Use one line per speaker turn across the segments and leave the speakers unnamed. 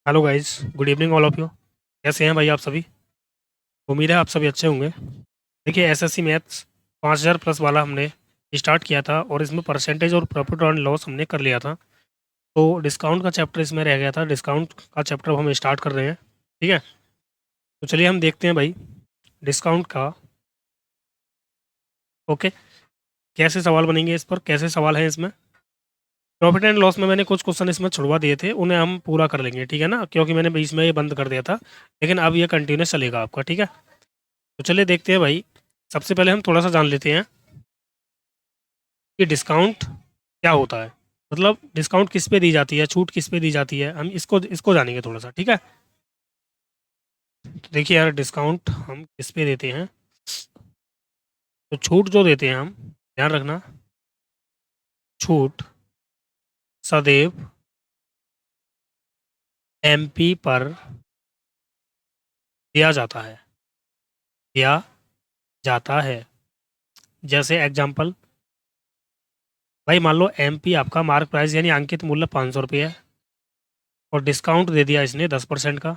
Hello guys, good evening all of you. कैसे हैं भाई आप सभी? उम्मीद है आप सभी अच्छे होंगे। देखिए, एसएससी मैथ्स 5000 प्लस वाला हमने स्टार्ट किया था और इसमें परसेंटेज और प्रॉफिट एंड लॉस हमने कर लिया था। तो डिस्काउंट का चैप्टर इसमें रह गया था। डिस्काउंट का चैप्टर हम स्टार्ट कर रहे हैं। ठीक है, तो चलिए हम देखते हैं भाई डिस्काउंट का। ओके, कैसे सवाल बनेंगे, इस पर कैसे सवाल है इसमें। प्रॉफिट एंड लॉस में मैंने कुछ क्वेश्चन इसमें छुड़वा दिए थे, उन्हें हम पूरा कर लेंगे, ठीक है ना, क्योंकि मैंने बीच में ये बंद कर दिया था। लेकिन अब ये कंटिन्यूस चलेगा आपका, ठीक है। तो चलिए देखते हैं भाई। सबसे पहले हम थोड़ा सा जान लेते हैं कि डिस्काउंट क्या होता है। मतलब डिस्काउंट किस पे दी जाती है, छूट किस पे दी जाती है, हम इसको इसको जानेंगे थोड़ा सा, ठीक है। तो देखिए यार, डिस्काउंट हम किस पे देते हैं। तो छूट जो देते हैं हम, ध्यान रखना, छूट सदैव एमपी पर दिया जाता है, दिया जाता है। जैसे एग्जांपल, भाई मान लो एमपी आपका मार्क प्राइस यानी अंकित मूल्य 500 रुपये है और डिस्काउंट दे दिया इसने 10% का,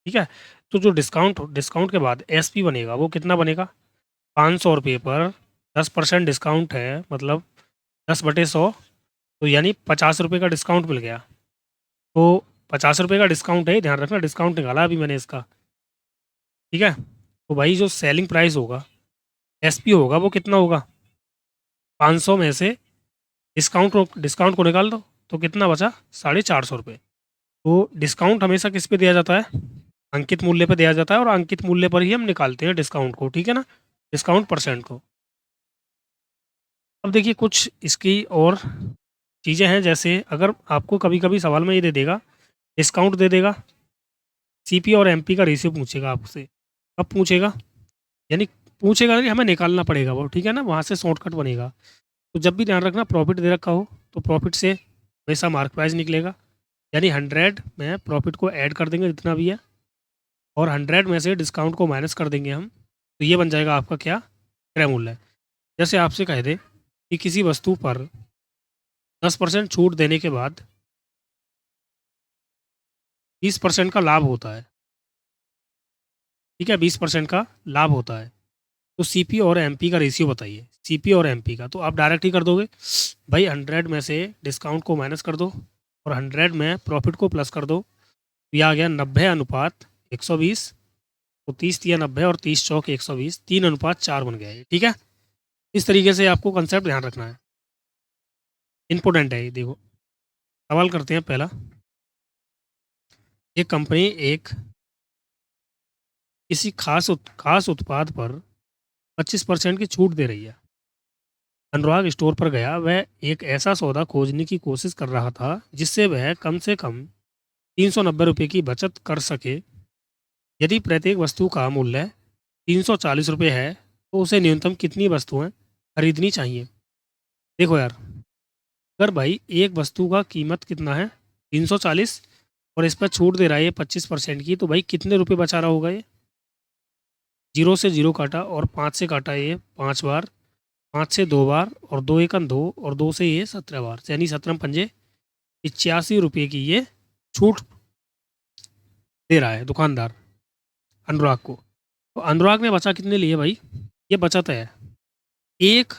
ठीक है। तो जो डिस्काउंट डिस्काउंट के बाद एसपी बनेगा वो कितना बनेगा, 500 रुपये पर 10% डिस्काउंट है, मतलब 10/100। तो यानी 50 रुपये का डिस्काउंट मिल गया। तो 50 रुपये का डिस्काउंट है, ध्यान रखना, डिस्काउंट निकाला अभी मैंने इसका, ठीक है। तो भाई जो सेलिंग प्राइस होगा, एसपी होगा, वो कितना होगा, 500 में से डिस्काउंट को निकाल दो, तो कितना बचा, 450 रुपये। तो डिस्काउंट हमेशा किस पे दिया जाता है, अंकित मूल्य पे दिया जाता है और अंकित मूल्य पर ही हम निकालते हैं डिस्काउंट को, ठीक है ना, डिस्काउंट परसेंट को। अब देखिए कुछ इसकी और चीज़ें हैं, जैसे अगर आपको कभी कभी सवाल में ये दे देगा, डिस्काउंट दे देगा, सीपी और एमपी का रेशियो पूछेगा आपसे। कब पूछेगा, यानी पूछेगा नहीं, हमें निकालना पड़ेगा वो, ठीक है ना, वहाँ से शॉर्टकट बनेगा। तो जब भी ध्यान रखना, प्रॉफिट दे रखा हो तो प्रॉफिट से हमेशा मार्क प्राइस निकलेगा, यानी 100 में प्रॉफिट को ऐड कर देंगे जितना भी है, और 100 में से डिस्काउंट को माइनस कर देंगे हम, तो ये बन जाएगा आपका क्या, क्रय मूल्य। जैसे आपसे कह दे कि किसी वस्तु पर 10% छूट देने के बाद 20% का लाभ होता है, ठीक है, 20% का लाभ होता है। तो सीपी और एमपी का रेशियो बताइए, सीपी और एमपी का। तो आप डायरेक्ट ही कर दोगे भाई, 100 में से डिस्काउंट को माइनस कर दो और 100 में प्रॉफिट को प्लस कर दो। तो यह आ गया 90/120। तो 30×3 = 90 और 30×4 = 120, 3:4 बन गया ये, ठीक है। इस तरीके से आपको कंसेप्ट ध्यान रखना है, इंपॉर्टेंट है ये। देखो सवाल करते हैं पहला। एक कंपनी एक किसी खास उत्पाद पर 25% की छूट दे रही है। अनुराग स्टोर पर गया, वह एक ऐसा सौदा खोजने की कोशिश कर रहा था जिससे वह कम से कम 390 रुपये की बचत कर सके। यदि प्रत्येक वस्तु का मूल्य 340 रुपये है तो उसे न्यूनतम कितनी वस्तुएं खरीदनी चाहिए। देखो यार, अगर भाई एक वस्तु का कीमत कितना है, 340, और इस पर छूट दे रहा है ये 25% की, तो भाई कितने रुपए बचा रहा होगा ये। जीरो से जीरो काटा और 5 से काटा ये 5 बार, 5 से 2 बार, और 2 × 2 और 2 से ये 17 बार, यानी 17×5 = 85 रुपये की ये छूट दे रहा है दुकानदार अनुराग को। तो अनुराग ने बचा कितने लिए भाई, ये बचत है एक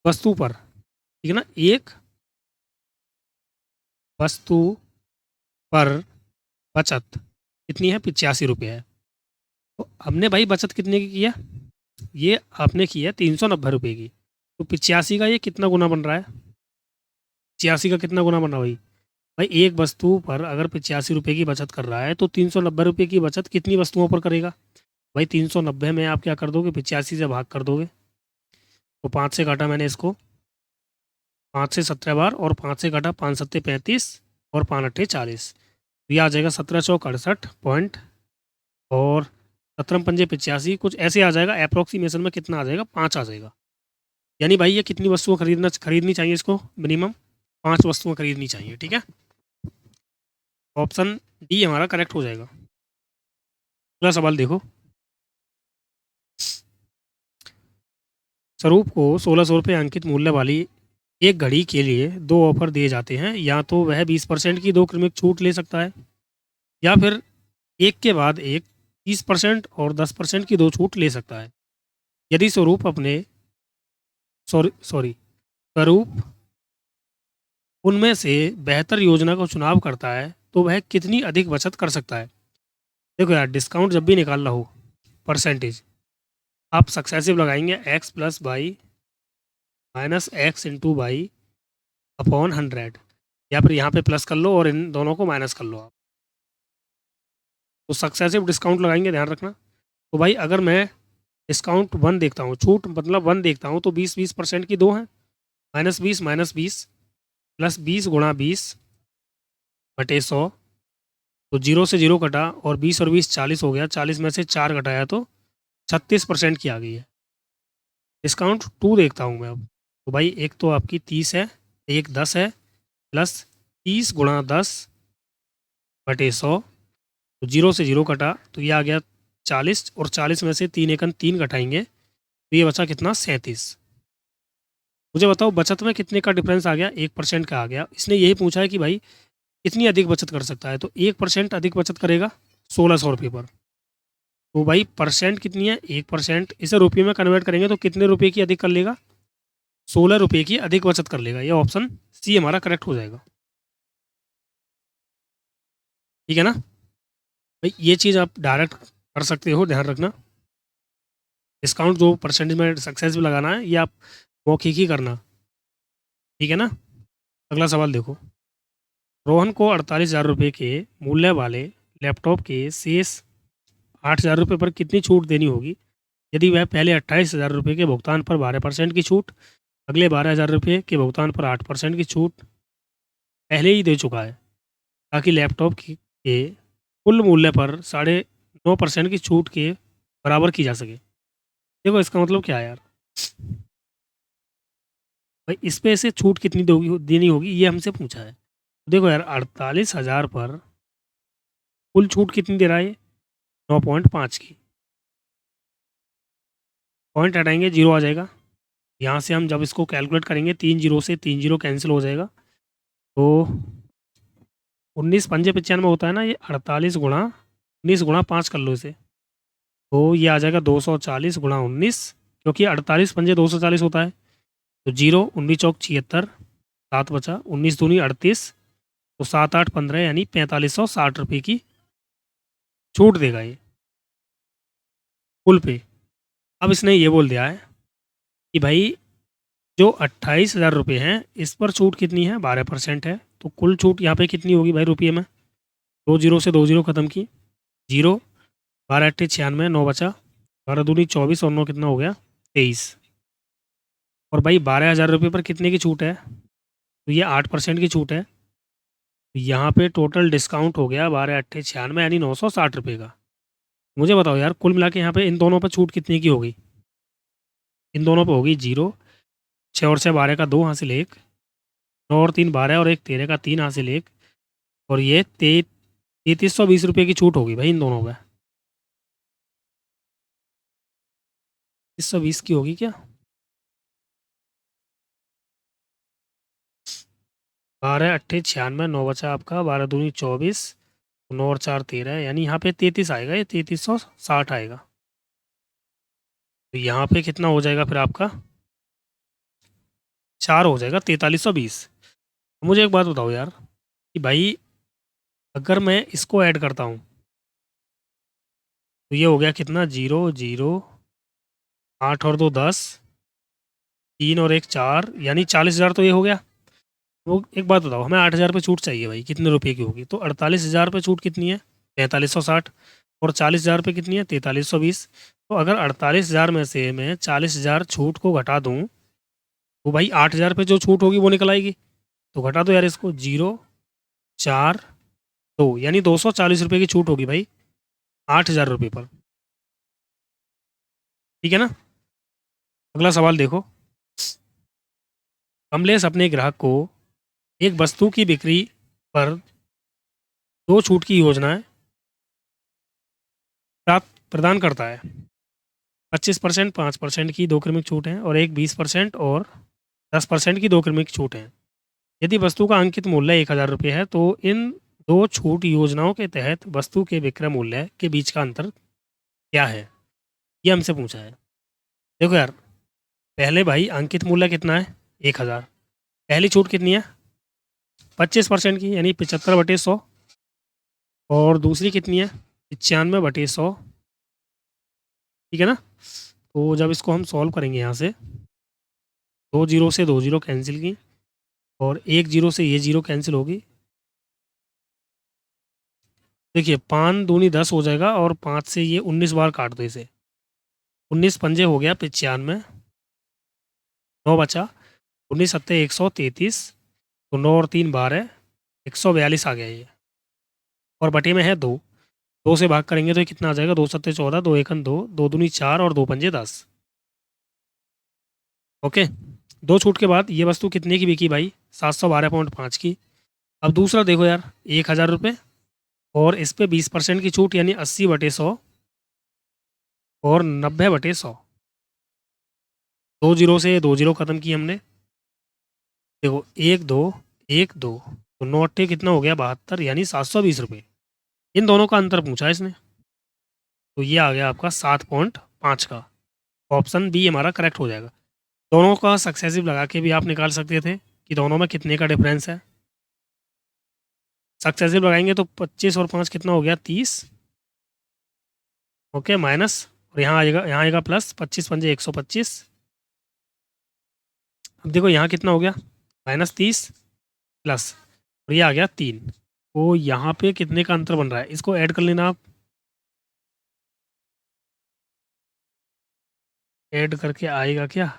वस्तु पर, ठीक है ना, एक वस्तु पर बचत कितनी है, 85 रुपये है। तो हमने भाई बचत कितने की है, ये आपने की है 390 रुपये की। तो 85 का ये कितना गुना बन रहा है, 85 का कितना गुना बन रहा है भाई। भाई एक वस्तु पर अगर 85 रुपये की बचत कर रहा है तो 390 रुपये की बचत कितनी वस्तुओं पर करेगा। भाई 390 में आप क्या कर दोगे, 85 से भाग कर दोगे। तो 5 से काटा मैंने इसको, 5 से 17 बार, और 5 से काटा, 5×7 = 35 और 5×8 = 40। तो ये आ जाएगा 17×4 = 68 पॉइंट, और 17×5 = 85, कुछ ऐसे आ जाएगा। अप्रोक्सीमेशन में कितना आ जाएगा, 5 आ जाएगा। यानी भाई ये कितनी वस्तुएं खरीदनी चाहिए इसको, मिनिमम 5 वस्तुएं खरीदनी चाहिए, ठीक है। ऑप्शन डी हमारा करेक्ट हो जाएगा। अगला सवाल देखो। स्वरूप को 1600 रुपये अंकित मूल्य वाली एक घड़ी के लिए 2 ऑफ़र दिए जाते हैं, या तो वह 20% की 2 क्रमिक छूट ले सकता है, या फिर एक के बाद एक 30% और 10% की 2 छूट ले सकता है। यदि स्वरूप उनमें से बेहतर योजना का चुनाव करता है, तो वह कितनी अधिक बचत कर सकता है? देखो यार, डिस्काउंट जब भी निकालना हो, परसेंटेज, आप सक्सेसिव लगाएँगे x plus y minus x into y upon 100, या फिर यहाँ पे प्लस कर लो और इन दोनों को माइनस कर लो आप। तो सक्सेसिव डिस्काउंट लगाएँगे, ध्यान रखना। तो भाई अगर मैं डिस्काउंट 1 देखता हूँ, छूट मतलब 1 देखता हूँ, तो 20% की 2 हैं, -20 प्लस 20 गुणा 20 बटे 100, तो 0 से 0 कटा और 20 और 20 40 हो गया, 40 में से 4 घटाया तो 36% की आ गई है। डिस्काउंट 2 देखता हूँ मैं अब, तो भाई एक तो आपकी 30 है, एक 10 है, प्लस 30 गुणा 10 बटे 100, तो 0 से 0 कटा तो ये आ गया 40, और 40 में से 3 एकन 3 घटाएंगे तो ये बचा कितना, 37। मुझे बताओ बचत में कितने का डिफरेंस आ गया, 1% का आ गया। इसने यही पूछा है कि भाई कितनी अधिक बचत कर सकता है, तो 1% अधिक बचत करेगा 1600 रुपये पर। तो भाई परसेंट कितनी है, 1%, इसे रुपये में कन्वर्ट करेंगे तो कितने रुपये की अधिक कर लेगा, 16 रुपये की अधिक बचत कर लेगा। ये ऑप्शन सी हमारा करेक्ट हो जाएगा। ठीक है ना भाई, ये चीज़ आप डायरेक्ट कर सकते हो, ध्यान रखना। डिस्काउंट जो परसेंटेज में सक्सेस भी लगाना है, ये आप मौखिक ही करना। ठीक है ना। अगला सवाल देखो, रोहन को 48,000 रुपये के मूल्य वाले लैपटॉप के शेष 8,000 रुपये पर कितनी छूट देनी होगी, यदि वह पहले 28,000 रुपये के भुगतान पर 12% की छूट, अगले 12,000 रुपये के भुगतान पर 8% की छूट पहले ही दे चुका है, ताकि लैपटॉप के कुल मूल्य पर 9.5% की छूट के बराबर की जा सके। देखो इसका मतलब क्या है यार, भाई इस पे से छूट कितनी देनी होगी ये हमसे पूछा है। देखो यार, 48,000 पर कुल छूट कितनी दे रहा है, 9.5 की। पॉइंट हटाएंगे, 0 आ जाएगा। यहाँ से हम जब इसको कैलकुलेट करेंगे, 3 जीरो से 3 जीरो कैंसिल हो जाएगा, तो 19 पंजे 95 होता है ना, ये 48 गुणा 19 गुणा 5 कर लो इसे, तो ये आ जाएगा 240 गुणा 19, क्योंकि 48 पंजे 240 होता है, तो 0 19 चौक 76, 7 बचा, 19 दूनी 38, तो 7 8 15 यानी 4560 रुपये की छूट देगा ये कुल पे। अब इसने ये बोल दिया है कि भाई जो 28,000 रुपये हैं, इस पर छूट कितनी है, 12% है, तो कुल छूट यहाँ पे कितनी होगी भाई रुपये में, 2 जीरो से 2 जीरो खत्म की, 0, 12 अट्ठे 96, 9 बचा, 12 दूनी 24 और 9 कितना हो गया, 23। और भाई 12,000 रुपये पर कितने की छूट है, तो ये 8% की छूट है, तो यहाँ पे टोटल डिस्काउंट हो गया 12 अट्ठे 96 यानी 960 रुपये का। मुझे बताओ यार, कुल मिला के यहाँ पे इन दोनों पर छूट कितने की होगी, इन दोनों पर होगी 0, 6 और 6 12 का 2 हासिल 1, 9 और 3 12 और 1 13 का 3 हासिल 1, और ये 3320 रुपये की छूट होगी भाई इन दोनों पे। 3320 की होगी क्या, 12 अट्ठे 96, 9 बचा आपका, 12 दूनी 24, 9 और 4 13, यानी यहाँ पे 33 आएगा, ये 3360 आएगा। तो यहाँ पे कितना हो जाएगा फिर आपका, 4 हो जाएगा, 4320। मुझे एक बात बताओ यार कि भाई अगर मैं इसको ऐड करता हूँ, तो ये हो गया कितना, 0 0 8 और 2 10, 3 और 1 4, यानी 40,000 तो ये हो गया। वो एक बात बताओ, हमें 8,000 पे छूट चाहिए भाई, कितने रुपए की होगी, तो 48,000 पे छूट कितनी है, 4560, और 40,000 पे कितनी है, 4320। तो अगर 48,000 में से मैं 40,000 छूट को घटा दूँ, तो भाई 8,000 पे जो छूट होगी वो निकल आएगी, तो घटा दो यार इसको, 0 4 2, यानी 240 रुपये की छूट होगी भाई 8,000 रुपये पर। ठीक है ना। अगला सवाल देखो, कमलेश अपने ग्राहक को एक वस्तु की बिक्री पर 2 छूट की योजनाएं प्राप्त प्रदान करता है। 25%, 5% की 2 क्रमिक छूट है, और एक 20% और 10% की 2 क्रमिक छूट है। यदि वस्तु का अंकित मूल्य 1000 रुपये है तो इन दो छूट योजनाओं के तहत वस्तु के विक्रय मूल्य के बीच का अंतर क्या है, ये हमसे पूछा है। देखो यार, पहले भाई अंकित मूल्य कितना है 1000, पहली छूट कितनी है 25% की यानी 75/100, और दूसरी कितनी है 95/100, ठीक है ना। तो जब इसको हम सॉल्व करेंगे यहाँ से, 2 जीरो से 2 जीरो कैंसिल की और 1 जीरो से ये जीरो कैंसिल होगी। देखिए 5 दूनी 10 हो जाएगा और 5 से ये 19 बार काट दो इसे, 19 पंजे हो गया 95, 9 बचा, 19 सत्ते 133, तो 9 और 3 12, 142 आ गया ये, और बटे में है 2, 2 से भाग करेंगे तो ये कितना आ जाएगा, 2 सत्ते 14, 2 एकन 2, 2 दूनी 4 और 2 पंजे 10। ओके, दो छूट के बाद ये वस्तु कितने की बिकी भाई 712.5 की। अब दूसरा देखो यार 1000 रुपये और इस पे 20% की छूट यानी 80/100 और 90/100, 2 जीरो से 2 जीरो खत्म की हमने। देखो 1 2 1 2, तो 9 अट्ठे कितना हो गया 72 यानी 720 रुपये। इन दोनों का अंतर पूछा है इसने, तो ये आ गया आपका 7.5 का। ऑप्शन बी हमारा करेक्ट हो जाएगा। दोनों का सक्सेसिव लगा के भी आप निकाल सकते थे कि दोनों में कितने का डिफरेंस है। सक्सेसिव लगाएंगे तो 25 और 5 कितना हो गया 30, ओके, माइनस, और यहाँ आएगा प्लस, 25 पंजे 125। अब देखो यहाँ कितना हो गया -30 प्लस, और ये आ गया 3, तो यहाँ पे कितने का अंतर बन रहा है, इसको ऐड कर लेना आप, ऐड करके आएगा क्या,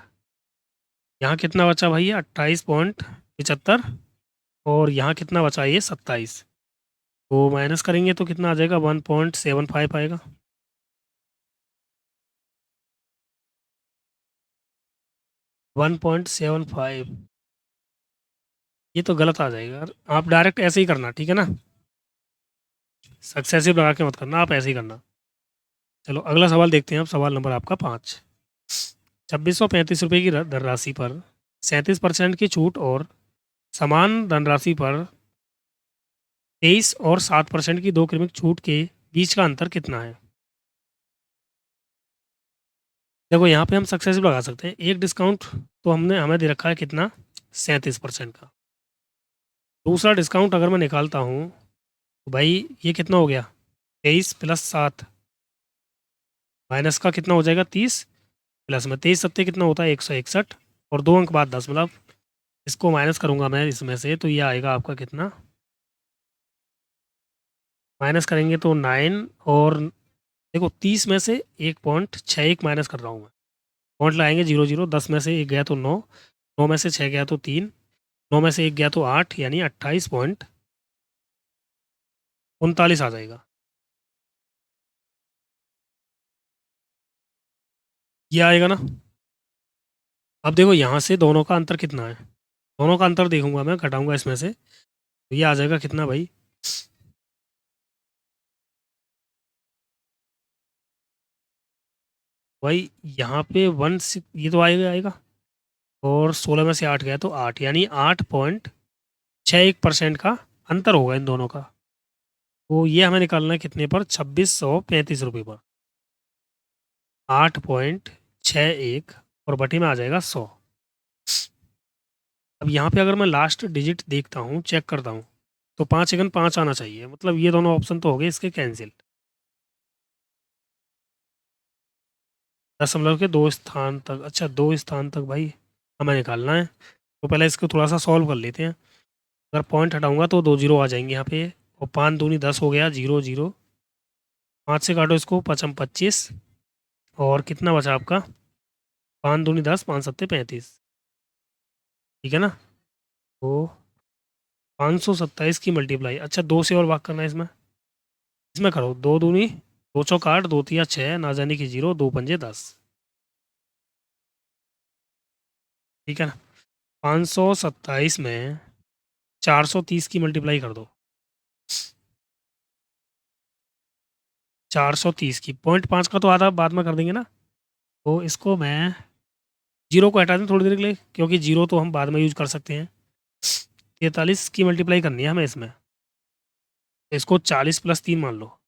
यहाँ कितना बचा भाई 28.75, और यहाँ कितना बचा ये 27, तो माइनस करेंगे तो कितना आ जाएगा 1.75 आएगा। वन पॉइंट सेवन फाइव, ये तो गलत आ जाएगा यार। आप डायरेक्ट ऐसे ही करना, ठीक है ना, सक्सेसिव लगा के मत करना, आप ऐसे ही करना। चलो अगला सवाल देखते हैं। अब सवाल नंबर आपका 5, 2635 रुपये की धनराशि पर 37% की छूट और समान धनराशि पर 23 और 7% की 2 क्रमिक छूट के बीच का अंतर कितना है। देखो यहाँ पे हम सक्सेसिव लगा सकते हैं। एक डिस्काउंट तो हमें दे रखा है कितना 37% का। दूसरा डिस्काउंट अगर मैं निकालता हूँ तो भाई ये कितना हो गया 23 प्लस 7, माइनस का कितना हो जाएगा 30, प्लस में 23 सत्ते कितना होता है 161, और 2 अंक बाद 10, मतलब इसको माइनस करूँगा मैं इसमें से, तो ये आएगा आपका कितना, माइनस करेंगे तो 9, और देखो 30 में से 1.61 माइनस कर रहा हूँ मैं, पॉइंट लगाएंगे 0 0, 10 में से 1 गया तो 9, 9 में से 6 गया तो 3, 9 में से 1 गया तो 8, यानी 28.39 आ जाएगा। ये आएगा ना। अब देखो यहाँ से दोनों का अंतर कितना है, दोनों का अंतर देखूंगा मैं, घटाऊंगा इसमें से, तो ये आ जाएगा कितना भाई, भाई यहाँ पे ये तो आएगा, और 16 में से 8 गया तो 8, यानी 8.61% का अंतर होगा इन दोनों का। तो ये हमें निकालना है कितने पर 2635 रुपये पर, 8.61, और बटी में आ जाएगा 100। अब यहाँ पे अगर मैं लास्ट डिजिट देखता हूँ, चेक करता हूँ, तो 5 एकन 5 आना चाहिए, मतलब ये दोनों ऑप्शन तो हो गए इसके कैंसिल। दशमलव के 2 स्थान तक, अच्छा 2 स्थान तक भाई हमें निकालना है, तो पहले इसको थोड़ा सा सॉल्व कर लेते हैं। अगर पॉइंट हटाऊंगा तो 2 जीरो आ जाएंगे यहाँ पे, और 5 दूनी 10 हो गया 0 0, 5 से काटो इसको, 5 25, और कितना बचा आपका 5 दूनी 10, 5 सत्ते 35, ठीक है ना। तो 527 की मल्टीप्लाई, अच्छा 2 से और भाग करना है इसमें, इसमें करो, 2 दूनी 2 चौक 8, 2 तिया 6, ना जाने की 0, 2 पंजे 10, ठीक है ना। 527 में 430 की मल्टीप्लाई कर दो, 430 की, 0.5 का तो आधा बाद में कर देंगे ना, तो इसको मैं जीरो को हटा दें थोड़ी देर के लिए, क्योंकि जीरो तो हम बाद में यूज कर सकते हैं। 43 की मल्टीप्लाई करनी है हमें इसमें, इसको 40+3 मान लो।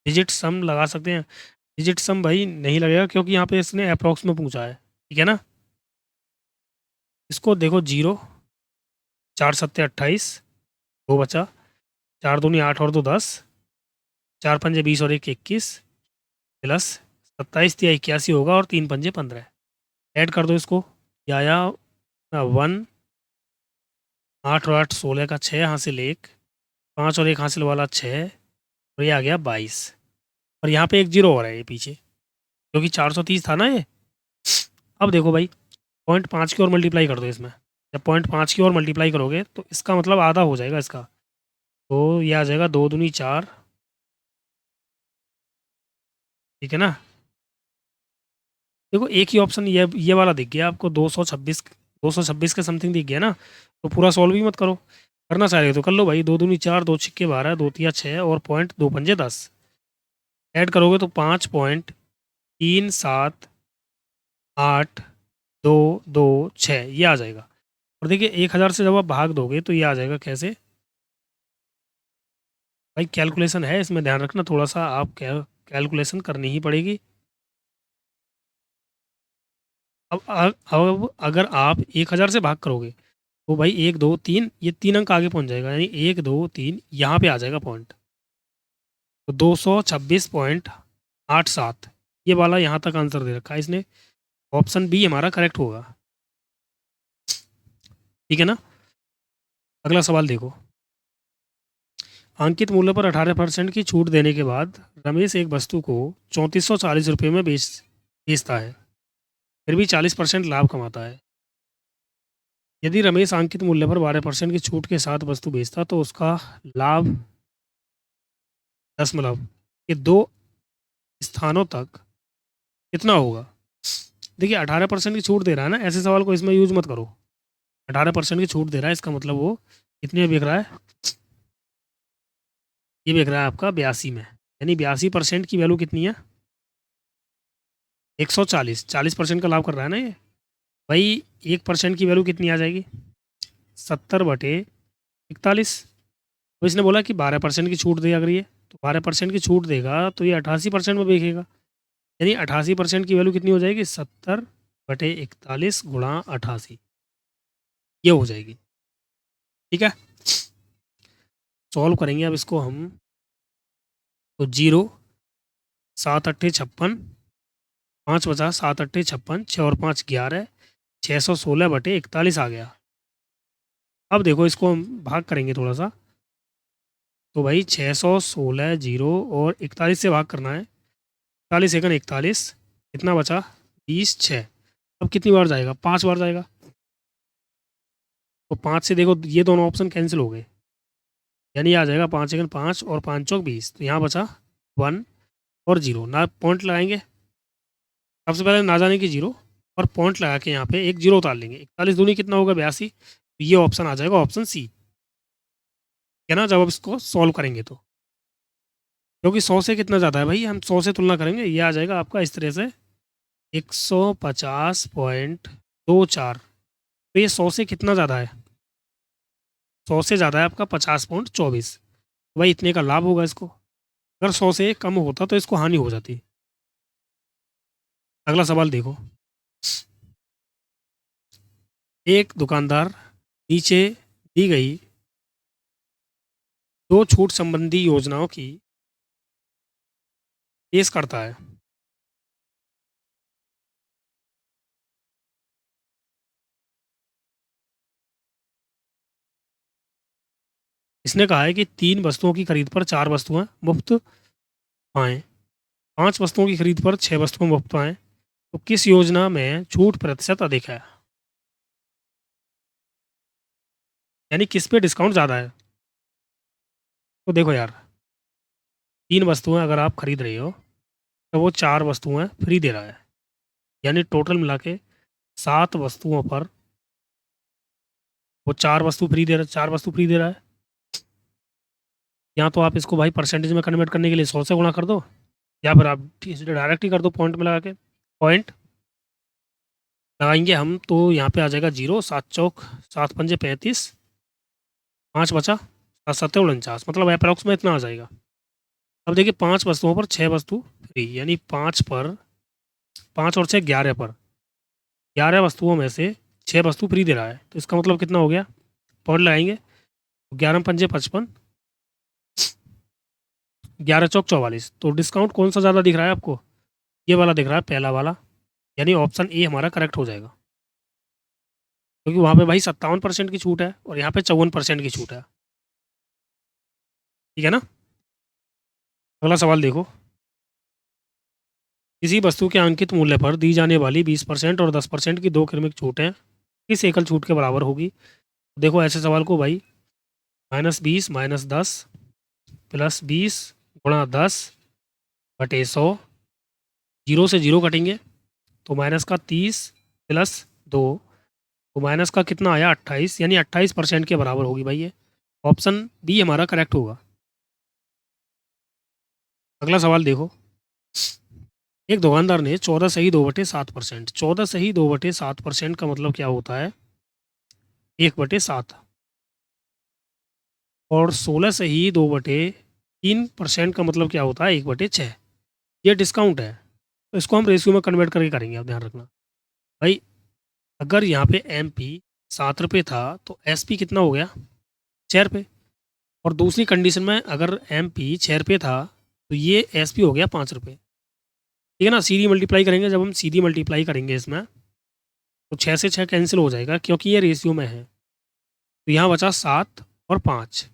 डिजिट सम लगा सकते हैं, डिजिट सम भाई नहीं लगेगा, क्योंकि यहाँ पे इसने अप्रॉक्स में पूछा है, ठीक है ना। इसको देखो, 0, 4×7 = 28, 2 बचा, 4×2 = 8 और 2 10, 4×5 = 20 और 1 21, प्लस 27×3 = 81 होगा, और 3×5 = 15। ऐड कर दो इसको, ये आया 1, 8 और 8 16 का 6 हासिल 1, 5 और 1 हासिल वाला 6, और ये आ गया 22। और यहाँ पे एक जीरो हो रहा है ये पीछे, क्योंकि 430 था ना ये। अब देखो भाई, 0.5 की ओर मल्टीप्लाई कर दो इसमें। जब 0.5 की ओर मल्टीप्लाई करोगे तो इसका मतलब आधा हो जाएगा इसका, तो ये आ जाएगा 2 दूनी 4, ठीक है ना। देखो एक ही ऑप्शन ये वाला दिख गया आपको, 226 के समथिंग दिख गया ना, तो पूरा सॉल्व भी मत करो, करना चाह रहे हो तो कर लो भाई। 2 दूनी 4, 2 छिक्के 12, 2 तिया 6, और पॉइंट 2 पंजे 10, ऐड करोगे तो 5.378 2 2 6 ये आ जाएगा। और देखिए 1000 से जब आप भाग दोगे तो ये आ जाएगा कैसे भाई, कैलकुलेशन है इसमें, ध्यान रखना थोड़ा सा, आप कैलकुलेशन करनी ही पड़ेगी। अब अगर आप 1000 से भाग करोगे तो भाई 1 2 3 ये 3 अंक आगे पहुंच जाएगा, यानी 1 2 3 यहाँ पे आ जाएगा पॉइंट, तो 226.87 ये वाला यहाँ तक आंसर दे रखा है इसने। ऑप्शन बी हमारा करेक्ट होगा, ठीक है ना। अगला सवाल देखो, अंकित मूल्य पर 18% की छूट देने के बाद रमेश एक वस्तु को 3440 रुपये में बेचता है, फिर भी 40% लाभ कमाता है। यदि रमेश अंकित मूल्य पर 12% की छूट के साथ वस्तु बेचता तो उसका लाभ दशमलव के 2 स्थानों तक कितना होगा। देखिए 18% की छूट दे रहा है ना, ऐसे सवाल को इसमें यूज मत करो। 18% की छूट दे रहा है, इसका मतलब वो कितने में बिक रहा है, ये बिक रहा है आपका 82 में, यानी 82% की वैल्यू कितनी है, 140, 40% का लाभ कर रहा है ना ये भाई। 1% की वैल्यू कितनी आ जाएगी, 70/41। तो इसने बोला कि 12% की छूट दे, अगर ये तो 12% की छूट देगा तो ये 88% में बेचेगा, यानी 88% की वैल्यू कितनी हो जाएगी, 70/41 गुणा 88, ये हो जाएगी, ठीक है। सॉल्व करेंगे अब इसको हम, तो 0, 7×8 = 56, 5 बचा, 7×8 = 56, 6 और 5 11, 616/41 आ गया। अब देखो इसको हम भाग करेंगे थोड़ा सा, तो भाई 616 0 और 41 से भाग करना है, 41 एकन 41, कितना बचा, 20 6। अब कितनी बार जाएगा, 5 बार जाएगा, तो 5 से देखो ये दोनों ऑप्शन कैंसिल हो गए, यानी आ जाएगा 5 एकन 5 और 5 चौक 20, तो यहाँ बचा 1 और 0 ना, पॉइंट लगाएंगे सबसे पहले, ना जाने की 0 और पॉइंट लगा के यहाँ पे एक 0 उतार लेंगे, 41 दूनी कितना होगा 82, तो ये ऑप्शन आ जाएगा ऑप्शन सी, है ना, जब अब इसको सॉल्व करेंगे तो, क्योंकि 100 से कितना ज़्यादा है भाई, हम 100 से तुलना करेंगे, ये आ जाएगा आपका इस तरह से 150.24, तो ये 100 से कितना ज़्यादा है, 100 से ज़्यादा है आपका 50.24, तो भाई इतने का लाभ होगा इसको। अगर 100 से कम होता तो इसको हानि हो जाती। अगला सवाल देखो, एक दुकानदार नीचे दी गई 2 छूट संबंधी योजनाओं की पेश करता है। इसने कहा है कि 3 वस्तुओं की खरीद पर 4 वस्तुएं मुफ्त पाएँ, 5 वस्तुओं की खरीद पर 6 वस्तुएं मुफ्त पाएँ, तो किस योजना में छूट प्रतिशत अधिक है, यानी किस पे डिस्काउंट ज़्यादा है। तो देखो यार, 3 वस्तुएं अगर आप खरीद रहे हो तो वो 4 वस्तुएं फ्री दे रहा है, यानी टोटल मिला के 7 वस्तुओं पर वो 4 वस्तु फ्री दे रहा है। या तो आप इसको भाई परसेंटेज में कन्वर्ट करने के लिए 100 से गुणा कर दो, या फिर आप सीधे डायरेक्ट ही कर दो पॉइंट में लगा के। पॉइंट लगाएंगे हम तो यहाँ पे आ जाएगा 0, 7 चौक 7 पंजे 35, 5 बचा 7 सत्ते 49, मतलब अप्रॉक्स में इतना आ जाएगा। अब देखिए 5 वस्तुओं पर 6 वस्तु फ्री, यानी 5 पर 5 और 6 11 पर 11 वस्तुओं में से 6 वस्तु फ्री दे रहा है, तो इसका मतलब कितना हो गया, पॉइंट लगाएंगे 11 पंजे 55, 11 चौक 44। तो डिस्काउंट कौन सा ज़्यादा दिख रहा है आपको, ये वाला दिख रहा है, पहला वाला, यानी ऑप्शन ए हमारा करेक्ट हो जाएगा, क्योंकि वहाँ पे भाई 57% की छूट है और यहाँ पे 54% की छूट है। ठीक है ना। अगला सवाल देखो, किसी वस्तु के अंकित मूल्य पर दी जाने वाली 20% और 10% की दो क्रमिक छूटें किस एकल छूट के बराबर होगी। देखो ऐसे सवाल को भाई -20 -10 +20 गुणा 10 बटे 100, 0 से 0 कटेंगे तो माइनस का 30 + 2, तो माइनस का कितना आया 28, यानी 28% के बराबर होगी भाई ये। ऑप्शन बी हमारा करेक्ट होगा। अगला सवाल देखो, एक दुकानदार ने 14 सही 2/7%, 14 सही 2/7% का मतलब क्या होता है 1/7, और 16 सही 2/3% का मतलब क्या होता है 1/6। ये डिस्काउंट है, तो इसको हम रेशियो में कन्वर्ट करके करेंगे, आप ध्यान रखना भाई। अगर यहाँ पे एम पी 7 रुपये था तो एस पी कितना हो गया 6 रुपये, और दूसरी कंडीशन में अगर एम पी 6 रुपये था तो ये एस पी हो गया 5 रुपये। ठीक है ना, सीधी मल्टीप्लाई करेंगे, जब हम सीधी मल्टीप्लाई करेंगे इसमें तो 6 से 6 कैंसिल हो जाएगा क्योंकि ये रेशियो में है, तो यहाँ बचा 7 और 5।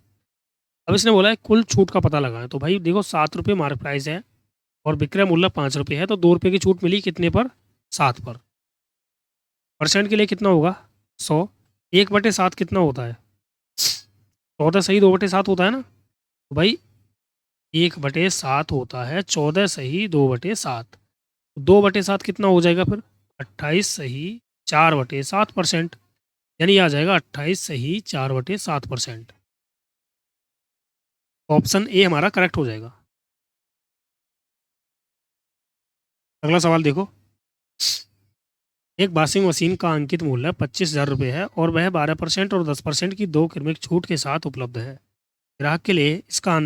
अब इसने बोला है कुल छूट का पता लगाएं, तो भाई देखो 7 रुपये मार्क प्राइस है और विक्रय मूल्य 5 रुपये है, तो 2 रुपये की छूट मिली कितने पर 7 पर। परसेंट के लिए कितना होगा 100, 1/7 कितना होता है 14 सही 2/7 होता है ना, तो भाई 1/7 होता है 14 सही 2/7, 2/7 कितना हो जाएगा फिर 28 सही 4/7%, यानी आ जाएगा 28 सही 4/7%। ऑप्शन ए हमारा करेक्ट हो जाएगा। अगला सवाल देखो, एक वॉशिंग मशीन का अंकित मूल्य 25,000 रुपये है और वह 12% और 10% की दो क्रमिक छूट के साथ उपलब्ध है। ग्राहक के लिए इसका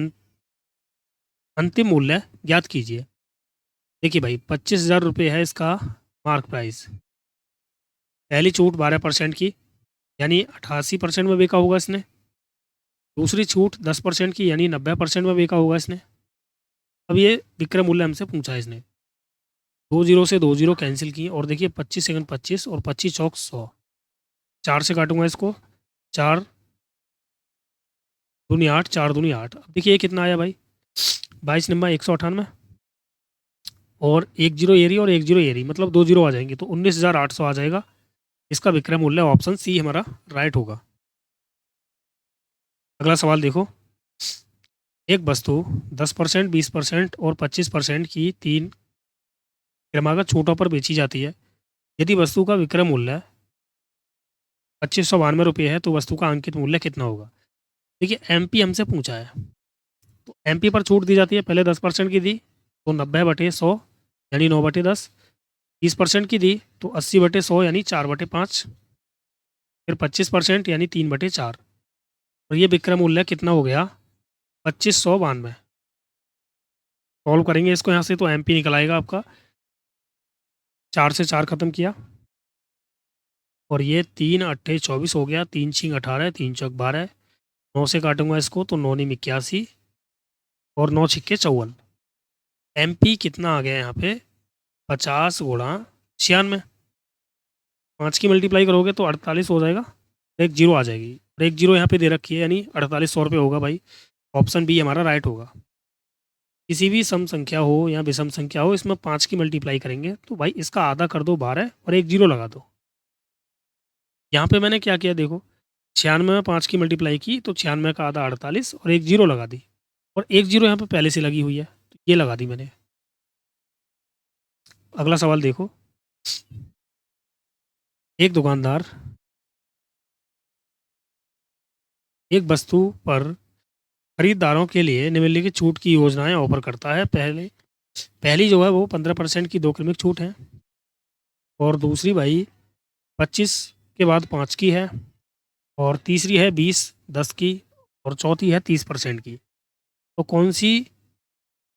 अंतिम मूल्य ज्ञात कीजिए। देखिए भाई 25,000 रुपये है इसका मार्क प्राइस, पहली छूट 12% की यानी 88% में बेचा होगा इसने, दूसरी छूट 10% की यानी 90% में बेचा होगा इसने। अब ये विक्रय मूल्य हमसे पूछा है इसने, 2 जीरो से 2 जीरो कैंसिल किए और देखिए 25 सेकंड 25 और 25 चौक 100, 4 से काटूंगा इसको, 4 दूनी 8, 4 दूनी 8। अब देखिए ये कितना आया भाई 22 नंबर 198, और 1 जीरो एरी और 1 जीरो एरी, मतलब 2 जीरो आ जाएंगे तो 19,800 आ जाएगा। इसका विक्रय मूल्य ऑप्शन सी हमारा राइट होगा। अगला सवाल देखो, एक वस्तु 10%, 20% और 25% की तीन क्रमागत छूटों पर बेची जाती है। यदि वस्तु का विक्रय मूल्य 2592 रुपये है तो वस्तु का अंकित मूल्य कितना होगा। देखिए एमपी हमसे पूछा है, तो एमपी पर छूट दी जाती है, पहले 10% की दी तो 90/100 यानी 9/10, 20% की दी तो 80/100 यानी 4/5, फिर 25% यानी 3/4, और ये विक्रय मूल्य कितना हो गया 2592। सॉल्व करेंगे इसको यहाँ से तो एमपी निकल आएगा आपका, 4 से 4 खत्म किया और ये 3 अट्ठे 24 हो गया, 3 छिंग 18, 3 चौक 12, 9 से काटूंगा इसको तो 9 नी 81 और 9 छिक्के 54। एमपी कितना आ गया यहाँ पे 50 गुणा 96, 5 की मल्टीप्लाई करोगे तो 48 हो जाएगा, एक जीरो आ जाएगी और एक जीरो यहाँ पे दे रखी है यानी 4800 रुपये होगा भाई। ऑप्शन बी हमारा राइट होगा। किसी भी सम संख्या हो या विषम संख्या हो, इसमें 5 की मल्टीप्लाई करेंगे तो भाई इसका आधा कर दो 12 और एक जीरो लगा दो। यहाँ पे मैंने क्या किया देखो, 96 में 5 की मल्टीप्लाई की तो 96 का आधा 48 और एक जीरो लगा दी, और एक जीरो यहाँ पे पहले से लगी हुई है तो ये लगा दी मैंने। अगला सवाल देखो, एक दुकानदार एक वस्तु पर खरीदारों के लिए निम्नलिखित छूट की योजनाएं ऑफर करता है। पहले पहली जो है वो 15% की 2 क्रमिक छूट है, और दूसरी भाई 25 के बाद 5 की है, और तीसरी है 20 10 की, और चौथी है 30% की। तो कौन सी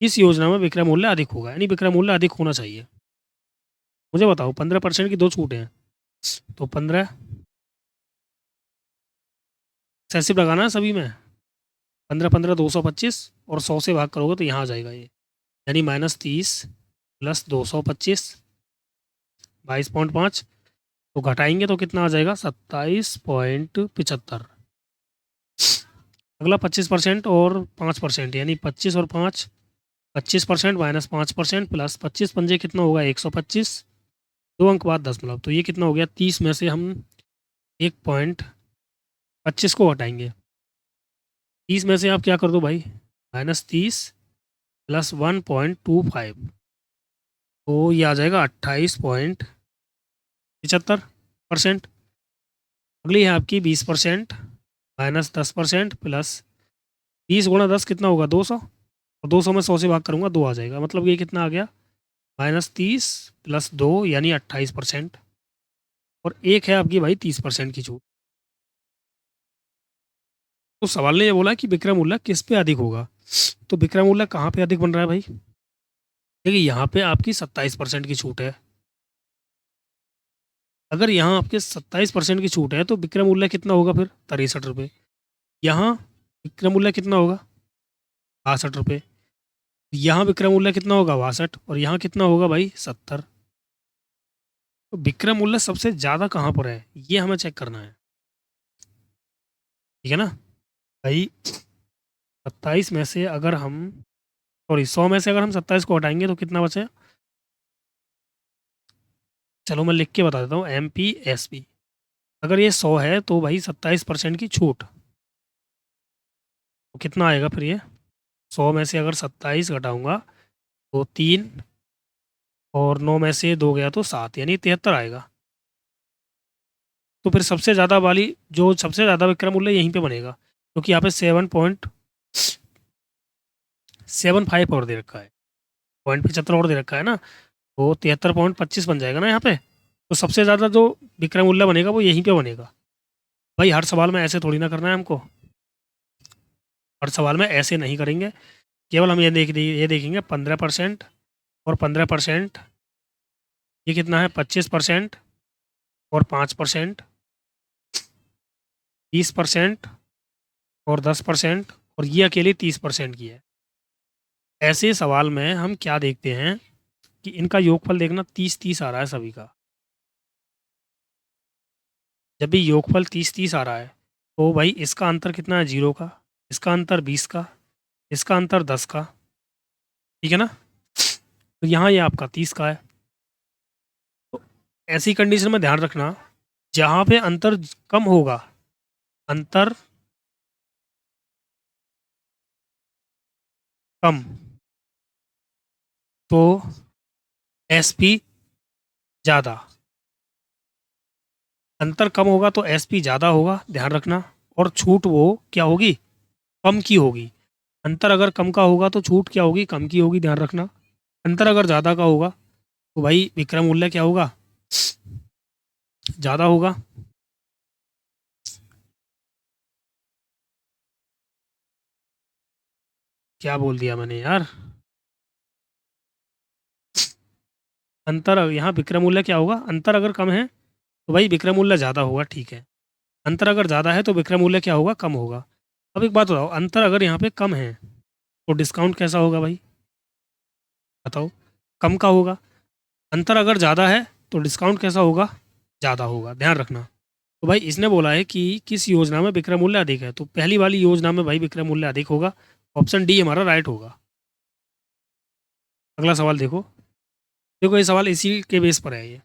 इस योजना में विक्रय मूल्य अधिक होगा, यानी विक्रय मूल्य अधिक होना चाहिए, मुझे बताओ। 15% की 2 छूटें हैं, तो 15 सेसिव लगाना है सभी में। 15 15 225, और 100 से भाग करोगे तो यहाँ आ जाएगा ये, यानी -30 + 225 22.5, तो घटाएंगे तो कितना आ जाएगा 27.75। अगला 25% और 5%, यानी 25 और 5 25% - 5% प्लस 25 पंजे कितना होगा 125, 2 अंक बाद 10 तो ये कितना हो गया 30 में से हम 1.25 को हटाएंगे। 30 में से आप क्या कर दो भाई, -30 + 1.25, तो ये आ जाएगा 28.75%। अगली है आपकी 20% - 10% प्लस 20 × 10 कितना होगा 200, और 200 में 100 से भाग करूँगा 2 आ जाएगा, मतलब ये कितना आ गया -30 + 2 यानी 28%। और एक है आपकी भाई 30% की छूट। तो सवाल ने ये बोला कि विक्रय मूल्य किस पे अधिक होगा, तो विक्रय मूल्य कहाँ पे अधिक बन रहा है भाई, देखिए यहाँ पे आपकी 27% की छूट है। अगर यहाँ आपके 27% की छूट है तो विक्रय मूल्य कितना होगा फिर 63 रुपये। यहाँ विक्रय मूल्य कितना होगा 62 रुपये। यहाँ विक्रय मूल्य कितना होगा 62, और यहाँ कितना होगा भाई 70। तो विक्रय मूल्य सबसे ज़्यादा कहाँ पर है ये हमें चेक करना है, ठीक है ना भाई। 27 में से अगर हम, सॉरी 100 में से अगर हम 27 को हटाएंगे तो कितना बचे, चलो मैं लिख के बता देता हूँ, MPSP। अगर ये 100 है तो भाई 27% की छूट, तो कितना आएगा फिर ये 100 में से अगर 27 घटाऊंगा तो 3, और 9 में से 2 गया तो 7, यानी 73 आएगा। तो फिर सबसे ज़्यादा वाली जो सबसे ज़्यादा विक्रय मूल्य यहीं पे बनेगा, क्योंकि यहाँ पे 7.75 और दे रखा है, 0.75 और दे रखा है ना, तो 73.25 बन जाएगा ना यहाँ पे। तो सबसे ज़्यादा जो विक्रय मूल्य बनेगा वो यहीं पे बनेगा। भाई हर सवाल में ऐसे थोड़ी ना करना है हमको, हर सवाल में ऐसे नहीं करेंगे, केवल हम ये देखेंगे 15% और 15%, ये कितना है 25% और 5%, 30% और 10%, और ये अकेले 30% की है। ऐसे सवाल में हम क्या देखते हैं कि इनका योगफल देखना 30-30 आ रहा है सभी का। जब भी योगफल 30-30 आ रहा है तो भाई इसका अंतर कितना है 0 का, इसका अंतर 20 का, इसका अंतर 10 का, ठीक है ना। तो यहाँ ये आपका 30 का है। तो ऐसी कंडीशन में ध्यान रखना, जहाँ पे अंतर कम होगा, अंतर कम, तो SP ज़्यादा, अंतर कम होगा तो SP ज़्यादा होगा, ध्यान रखना। और छूट वो क्या होगी कम की होगी। अंतर अगर कम का होगा तो छूट क्या होगी कम की होगी, ध्यान रखना। अंतर अगर ज़्यादा का होगा तो भाई विक्रय मूल्य क्या होगा ज़्यादा होगा। क्या बोल दिया मैंने यार, अंतर यहाँ विक्रय मूल्य क्या होगा, अंतर अगर कम है तो भाई विक्रय मूल्य ज़्यादा होगा, ठीक है। अंतर अगर ज़्यादा है तो विक्रय मूल्य क्या होगा कम होगा। अब एक बात बताओ, अंतर अगर यहाँ पे कम है तो डिस्काउंट कैसा होगा भाई बताओ, कम का होगा। अंतर अगर ज़्यादा है तो डिस्काउंट कैसा होगा ज़्यादा होगा, ध्यान रखना। तो भाई इसने बोला है कि किस योजना में विक्रय मूल्य अधिक है, तो पहली वाली योजना में भाई विक्रय मूल्य अधिक होगा, ऑप्शन डी हमारा राइट होगा। अगला सवाल देखो, देखो ये सवाल इसी के बेस पर है। ये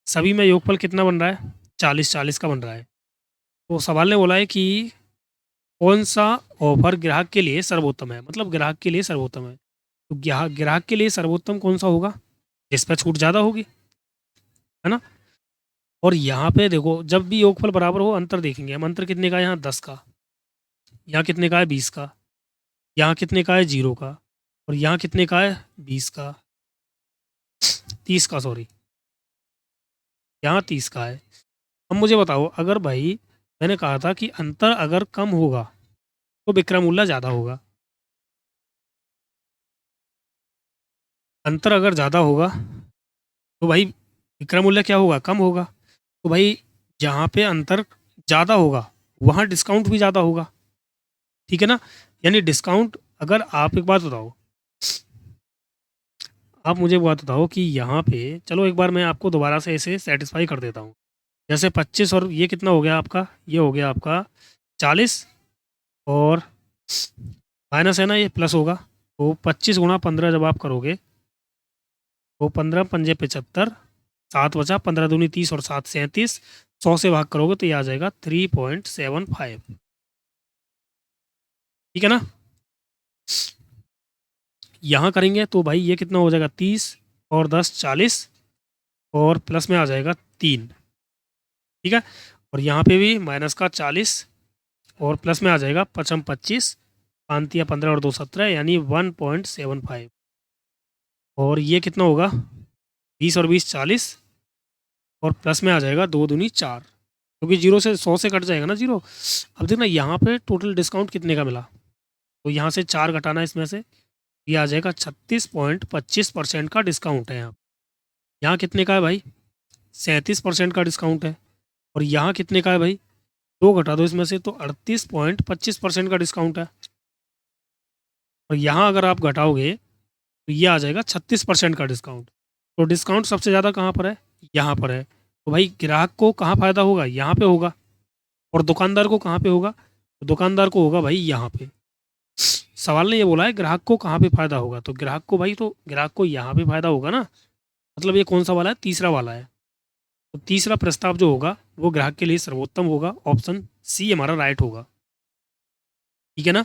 सभी में योगफल कितना बन रहा है 40-40 का बन रहा है। तो सवाल ने बोला है कि कौन सा ऑफर ग्राहक के लिए सर्वोत्तम है, मतलब ग्राहक के लिए सर्वोत्तम है। तो ग्राहक के लिए सर्वोत्तम कौन सा होगा जिस पर छूट ज़्यादा होगी, है ना। और यहाँ पे देखो जब भी योगफल बराबर हो अंतर देखेंगे हम, अंतर कितने का है यहाँ 10 का, यहाँ कितने का है 20 का, यहाँ कितने का है 0 का, और यहाँ कितने का है, 20 का, 30 का, सॉरी, यहाँ 30 का है। अब मुझे बताओ, अगर भाई मैंने कहा था कि अंतर अगर कम होगा तो विक्रय मूल्य ज़्यादा होगा, अंतर अगर ज़्यादा होगा तो भाई विक्रय मूल्य क्या होगा, कम होगा। तो भाई जहाँ पे अंतर ज़्यादा होगा वहाँ डिस्काउंट भी ज़्यादा होगा, ठीक है ना। यानी डिस्काउंट, अगर आप एक बात बताओ, आप मुझे बात बताओ कि यहाँ पे, चलो एक बार मैं आपको दोबारा से ऐसे सेटिस्फाई कर देता हूँ। जैसे 25 और ये कितना हो गया आपका, ये हो गया आपका 40, और माइनस है ना, ये प्लस होगा। तो 25 गुणा 15 जब आप करोगे तो 15 पंजे 75, 7 बचा, 15 दूनी 30 और 7 37, 100 से भाग करोगे तो ये आ जाएगा 3.75, ठीक है ना। यहाँ करेंगे तो भाई ये कितना हो जाएगा, 30 और 10 40, और प्लस में आ जाएगा 3, ठीक है। और यहाँ पे भी माइनस का 40 और प्लस में आ जाएगा 55 25, 5 या 15 और 2 17, यानी 1.75। और ये कितना होगा, 20 और 20 40, और प्लस में आ जाएगा 2 दूनी 4, क्योंकि जीरो से 100 से कट जाएगा ना जीरो। अब देखना यहाँ पे टोटल डिस्काउंट कितने का मिला, तो यहाँ से 4 घटाना इसमें से, ये आ जाएगा 36.25% का डिस्काउंट है यहाँ। यहाँ कितने का है भाई, 37% का डिस्काउंट है। और यहाँ कितने का है भाई, 2 घटा दो इसमें से, तो 38.25% का डिस्काउंट है। और यहाँ अगर आप घटाओगे तो ये आ जाएगा 36% का डिस्काउंट। तो डिस्काउंट सबसे ज़्यादा कहाँ पर है, यहाँ पर है। तो भाई ग्राहक को कहाँ फ़ायदा होगा, यहाँ पे होगा। और दुकानदार को कहाँ पे होगा, तो दुकानदार को होगा भाई यहाँ पे। सवाल ने ये बोला है ग्राहक को कहाँ पे फ़ायदा होगा, तो ग्राहक को भाई, तो ग्राहक को यहाँ पे फ़ायदा होगा ना। मतलब ये कौन सा वाला है, तीसरा वाला है। तो तीसरा प्रस्ताव जो होगा वो ग्राहक के लिए सर्वोत्तम होगा, ऑप्शन सी हमारा राइट होगा, ठीक है ना।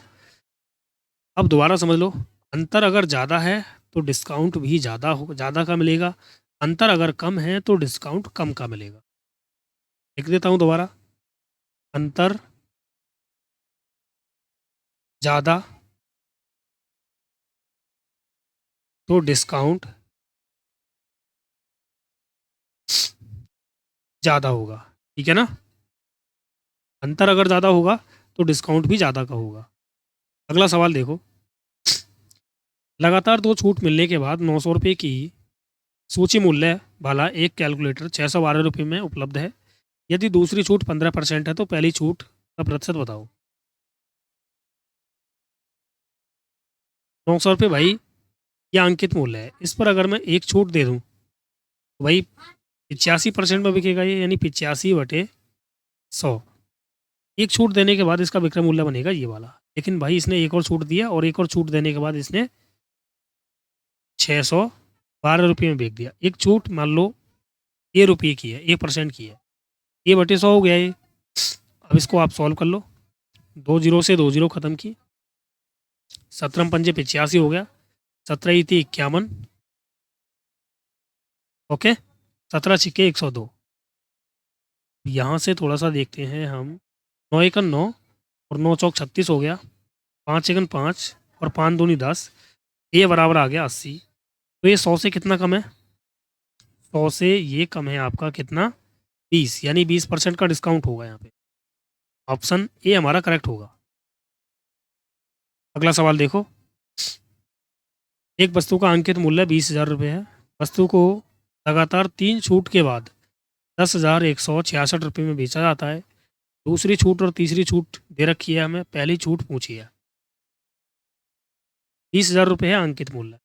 अब दोबारा समझ लो, अंतर अगर ज़्यादा है तो डिस्काउंट भी ज़्यादा का मिलेगा, अंतर अगर कम है तो डिस्काउंट कम का मिलेगा। लिख देता हूँ दोबारा, अंतर ज़्यादा तो डिस्काउंट ज़्यादा होगा, ठीक है ना। अंतर अगर ज़्यादा होगा तो डिस्काउंट भी ज़्यादा का होगा। अगला सवाल देखो, लगातार 2 छूट मिलने के बाद 900 रुपये की सूची मूल्य वाला एक कैलकुलेटर 612 रुपये में उपलब्ध है। यदि दूसरी छूट 15% है तो पहली छूट का प्रतिशत बताओ। 900 रुपये भाई यह अंकित मूल्य है, इस पर अगर मैं एक छूट दे दूँ तो भाई 85% में बिकेगा ये, यानी 85/100। एक छूट देने के बाद इसका विक्रय मूल्य बनेगा ये वाला। लेकिन भाई इसने एक और छूट दिया, और एक और छूट देने के बाद इसने 612 रुपये में बेच दिया। एक छूट मान लो ए रुपये की है, 1% की है, A/100 हो गया ये। अब इसको आप सॉल्व कर लो, 2 जीरो से 2 जीरो खत्म की, 17 पंजे 85 हो गया, 17 थी 51, ओके, 17 छिक्के 102। यहाँ से थोड़ा सा देखते हैं हम, 9 एकन 9 और 9 चौक 36 हो गया, 5 एकन 5 और 5 दूनी 10, ये बराबर आ गया 80। तो ये 100 से कितना कम है, 100 से ये कम है आपका कितना, 20, यानी 20% का डिस्काउंट होगा यहाँ पे। ऑप्शन ए हमारा करेक्ट होगा। अगला सवाल देखो, एक वस्तु का अंकित मूल्य 20,000 रुपये है। वस्तु को लगातार 3 छूट के बाद 10,166 रुपये में बेचा जाता है। दूसरी छूट और तीसरी छूट दे रखी है हमें, पहली छूट पूछी है। 20,000 रुपये है अंकित मूल्य,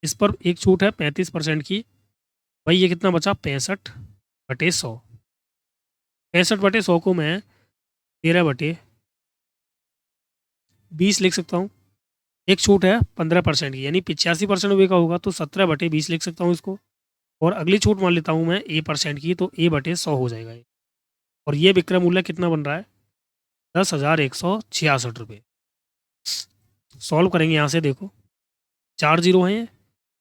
इस पर एक छूट है 35% की। भाई ये कितना बचा, 65/100। 65/100 को मैं 13/20 लिख सकता हूँ। एक छूट है 15% की, यानी 85% रुपये का होगा, तो 17/20 लिख सकता हूँ इसको। और अगली छूट मान लेता हूँ मैं A% की, तो A/100 हो जाएगा ये। और ये विक्रय मूल्य कितना बन रहा है, 10,166 रुपये। सॉल्व करेंगे यहाँ से, देखो 4 जीरो हैं ये,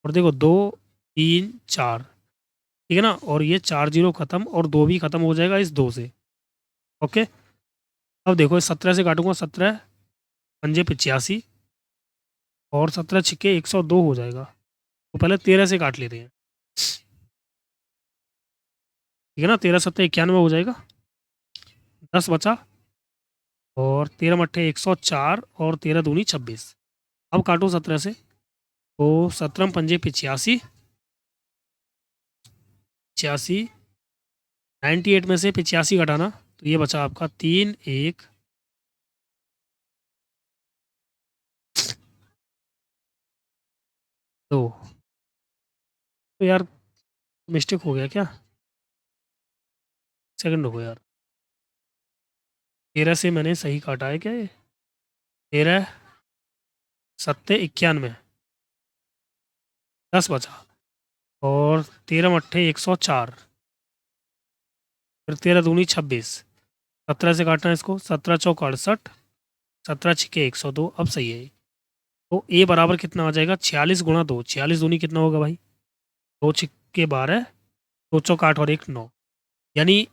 और देखो 2 3 4, ठीक है ना। और ये 4 जीरो खत्म, और 2 भी खत्म हो जाएगा इस 2 से, ओके। अब देखो इस 17 से काटूंगा, 17 पंजे 85, और 17 छिक्के 102 हो जाएगा। तो पहले 13 से काट लेते हैं, ठीक है ना। 13 सत्ते 91 हो जाएगा, 10 बचा, और 13 मट्ठे 104 और 13 दूनी 26। अब काटो 17 से, तो 17 पंजे 85, 85, 98 में से 85 घटाना, तो ये बचा आपका 3 1 2। तो यार मिस्टेक हो गया क्या, सेकंड हो गया यार। 13 से मैंने सही काटा है क्या ये, 13 सत्ते 91, 10 बचा, और 13 मट्ठे 104, फिर 13 दूनी 26, 17 से काटना है इसको, 17 चौक 68, 17 छिके 102। अब सही है। तो ए बराबर कितना आ जाएगा, 46 गुणा 2, 46 दूनी कितना होगा भाई, 2 छिक्के 12, 2 चौक 8 और 1 9, यानी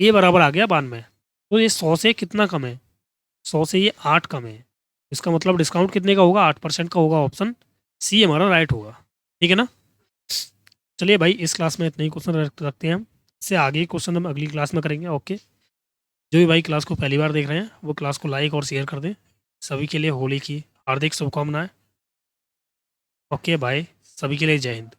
ए बराबर आ गया 92। तो ये 100 से कितना कम है, 100 से ये 8 कम है। इसका मतलब डिस्काउंट कितने का होगा, 8% का होगा। ऑप्शन सी हमारा राइट होगा, ठीक है ना। चलिए भाई, इस क्लास में इतने ही क्वेश्चन रखते हैं हम। इससे आगे क्वेश्चन हम अगली क्लास में करेंगे। ओके, जो भी भाई क्लास को पहली बार देख रहे हैं वो क्लास को लाइक और शेयर कर दें। सभी के लिए होली की हार्दिक शुभकामनाएं। ओके बाय, सभी के लिए जय हिंद।